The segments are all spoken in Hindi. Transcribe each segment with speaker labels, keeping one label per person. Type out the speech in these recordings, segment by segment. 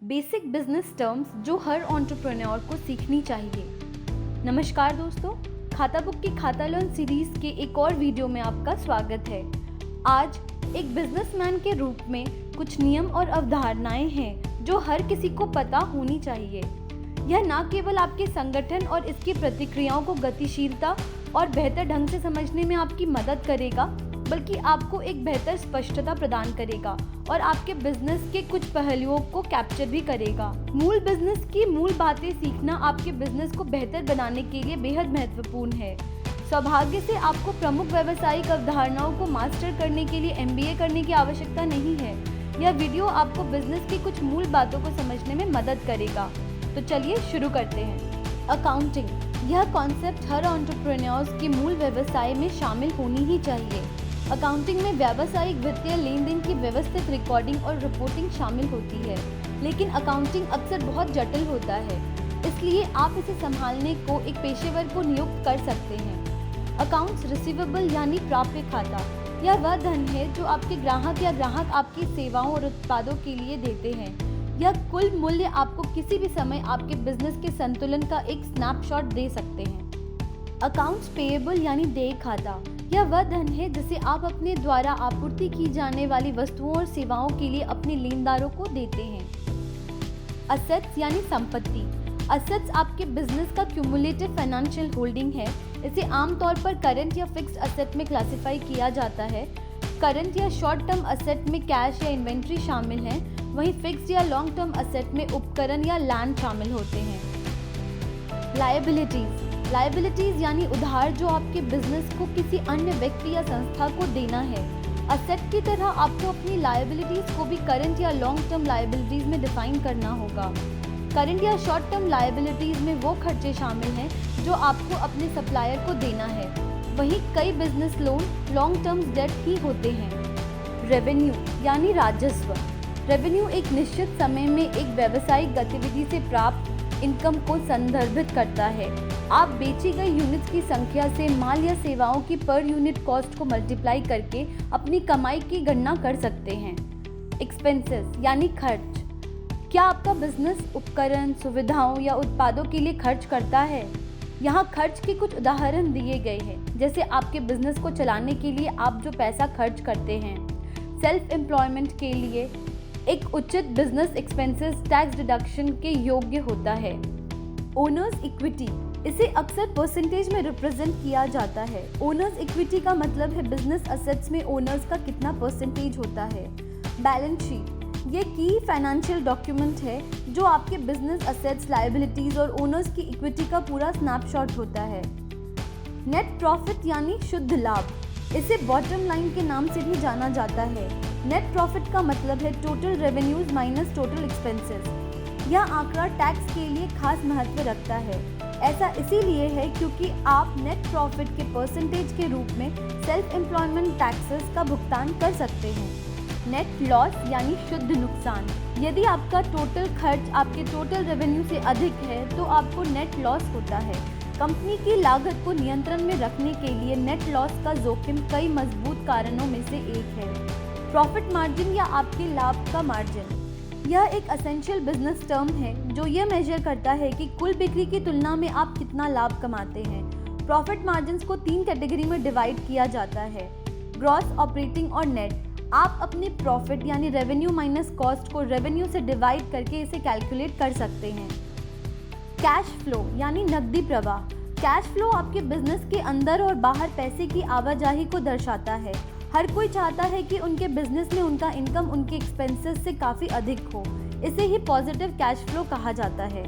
Speaker 1: बेसिक बिजनेस टर्म्स जो हर एंटरप्रेन्योर को सीखनी चाहिए। नमस्कार दोस्तों, खाता बुक की खाता लर्न सीरीज के एक और वीडियो में आपका स्वागत है। आज एक बिजनेसमैन के रूप में कुछ नियम और अवधारणाएं हैं जो हर किसी को पता होनी चाहिए। यह न केवल आपके संगठन और इसकी प्रतिक्रियाओं को गतिशीलता और बेहतर ढंग से समझने में आपकी मदद करेगा, बल्कि आपको एक बेहतर स्पष्टता प्रदान करेगा और आपके बिजनेस के कुछ पहलुओं को कैप्चर भी करेगा। मूल बिजनेस की मूल बातें सीखना आपके बिजनेस को बेहतर बनाने के लिए बेहद महत्वपूर्ण है। सौभाग्य से आपको प्रमुख व्यावसायिक अवधारणाओं को मास्टर करने के लिए MBA करने की आवश्यकता नहीं है। यह वीडियो आपको बिजनेस की कुछ मूल बातों को समझने में मदद करेगा। तो चलिए शुरू करते हैं। अकाउंटिंग, यह कॉन्सेप्ट हर एंटरप्रेन्योर्स के मूल व्यवसाय में शामिल होनी ही चाहिए। अकाउंटिंग में व्यावसायिक वित्तीय लेन देन की व्यवस्थित रिकॉर्डिंग और रिपोर्टिंग शामिल होती है, लेकिन अकाउंटिंग अक्सर बहुत जटिल होता है, इसलिए आप इसे संभालने को एक पेशेवर को नियुक्त कर सकते हैं। अकाउंट्स रिसीवेबल यानी प्राप्य खाता, यह वह धन है जो आपके ग्राहक या ग्राहक आपकी सेवाओं और उत्पादों के लिए देते हैं। यह कुल मूल्य आपको किसी भी समय आपके बिजनेस के संतुलन का एक स्नैपशॉट दे सकते हैं। अकाउंट्स पेएबल यानी देय खाता, यह वह धन है जिसे आप अपने द्वारा आपूर्ति की जाने वाली वस्तुओं और सेवाओं के लिए अपने लेनदारों को देते हैं। असेट्स यानी संपत्ति, असेट्स आपके बिजनेस का क्यूमुलेटिव फाइनेंशियल होल्डिंग है। इसे आमतौर पर करंट या फिक्स्ड असेट में क्लासिफाई किया जाता है। करंट या शॉर्ट टर्म असेट में कैश या इन्वेंट्री शामिल है, वहीं फिक्स्ड या लॉन्ग टर्म असेट में उपकरण या लैंड शामिल होते हैं। लायबिलिटीज यानी उधार जो आपके बिजनेस को किसी अन्य व्यक्ति या संस्था को देना है। असेट की तरह आपको अपनी लायबिलिटीज को भी करंट या लॉन्ग टर्म लायबिलिटीज में डिफाइन करना होगा। करंट या शॉर्ट टर्म लायबिलिटीज में वो खर्चे शामिल हैं जो आपको अपने सप्लायर को देना है, वहीं कई business loan long term debt ही होते हैं। रेवेन्यू यानी राजस्व, रेवेन्यू एक निश्चित समय में एक व्यावसायिक गतिविधि से प्राप्त इनकम को संदर्भित करता है। आप बेची गई यूनिट्स की संख्या से माल या सेवाओं की पर यूनिट कॉस्ट को मल्टीप्लाई करके अपनी कमाई की गणना कर सकते हैं। एक्सपेंसेस यानी खर्च, क्या आपका बिजनेस उपकरण, सुविधाओं या उत्पादों के लिए खर्च करता है? यहाँ खर्च के कुछ उदाहरण दिए गए हैं, जैसे आपके बिजनेस को चलाने के लिए आप जो पैसा खर्च करते हैं। सेल्फ एम्प्लॉयमेंट के लिए एक उचित बिजनेस एक्सपेंसेस टैक्स डिडक्शन के योग्य होता है। ओनर्स इक्विटी, इसे अक्सर परसेंटेज में रिप्रेजेंट किया जाता है। ओनर्स इक्विटी का मतलब है बिजनेस असेट्स में ओनर्स का कितना परसेंटेज होता है। बैलेंस शीट, ये की फाइनेंशियल डॉक्यूमेंट है जो आपके बिजनेस असेट्स, लायबिलिटीज और ओनर्स की इक्विटी का पूरा स्नैपशॉट होता है। नेट प्रॉफिट यानी शुद्ध लाभ, इसे बॉटम लाइन के नाम से भी जाना जाता है। नेट प्रॉफिट का मतलब है total revenues minus total expenses. यह आंकड़ा टैक्स के लिए खास महत्व रखता है। ऐसा इसीलिए है क्योंकि आप नेट प्रॉफिट के परसेंटेज के रूप में सेल्फ एम्प्लॉयमेंट टैक्सेस का भुगतान कर सकते हैं। नेट लॉस यानी शुद्ध नुकसान, यदि आपका टोटल खर्च आपके टोटल रेवेन्यू से अधिक है तो आपको नेट लॉस होता है। कंपनी की लागत को नियंत्रण में रखने के लिए नेट लॉस का जोखिम कई मजबूत कारणों में से एक है। प्रॉफिट मार्जिन या आपके लाभ का मार्जिन, यह एक एसेंशियल बिजनेस टर्म है जो यह मेजर करता है कि कुल बिक्री की तुलना में आप कितना लाभ कमाते हैं। प्रॉफिट मार्जिन्स को 3 कैटेगरी में डिवाइड किया जाता है, ग्रॉस, ऑपरेटिंग और नेट। आप अपने प्रॉफिट यानी रेवेन्यू माइनस कॉस्ट को रेवेन्यू से डिवाइड करके इसे कैलकुलेट कर सकते हैं। कैश फ्लो यानी नकदी प्रवाह, कैश फ्लो आपके बिजनेस के अंदर और बाहर पैसे की आवाजाही को दर्शाता है। हर कोई चाहता है कि उनके बिजनेस में उनका इनकम उनके एक्सपेंसेस से काफ़ी अधिक हो, इसे ही पॉजिटिव कैश फ्लो कहा जाता है।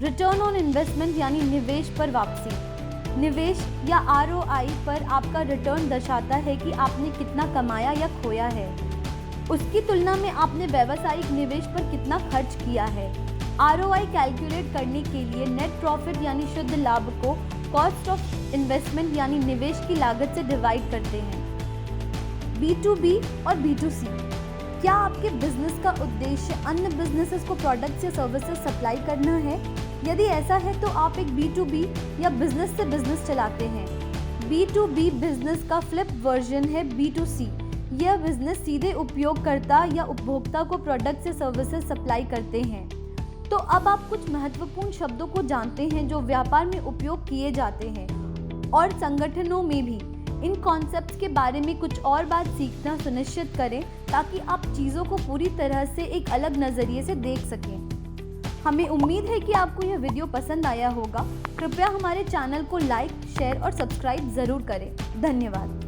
Speaker 1: रिटर्न ऑन इन्वेस्टमेंट यानी निवेश पर वापसी, निवेश या ROI पर आपका रिटर्न दर्शाता है कि आपने कितना कमाया या खोया है, उसकी तुलना में आपने व्यावसायिक निवेश पर कितना खर्च किया है। ROI कैलकुलेट करने के लिए नेट प्रॉफिट यानी शुद्ध लाभ को कॉस्ट ऑफ इन्वेस्टमेंट यानी निवेश की लागत से डिवाइड करते हैं। B2B और B2C, क्या आपके बिजनेस का उद्देश्य अन्य बिजनेसेस को प्रोडक्ट्स या सर्विसेज सप्लाई करना है? यदि ऐसा है तो आप एक B2B या बिजनेस से बिजनेस चलाते हैं। B2B बिजनेस का फ्लिप वर्जन है B2C, यह बिजनेस सीधे उपयोगकर्ता या उपभोक्ता को प्रोडक्ट या सर्विसेज सप्लाई करते हैं। तो अब आप कुछ महत्वपूर्ण शब्दों को जानते हैं जो व्यापार में उपयोग किए जाते हैं और संगठनों में भी। इन कॉन्सेप्ट्स के बारे में कुछ और बात सीखना सुनिश्चित करें ताकि आप चीज़ों को पूरी तरह से एक अलग नज़रिए से देख सकें। हमें उम्मीद है कि आपको यह वीडियो पसंद आया होगा। कृपया हमारे चैनल को लाइक, शेयर और सब्सक्राइब ज़रूर करें। धन्यवाद।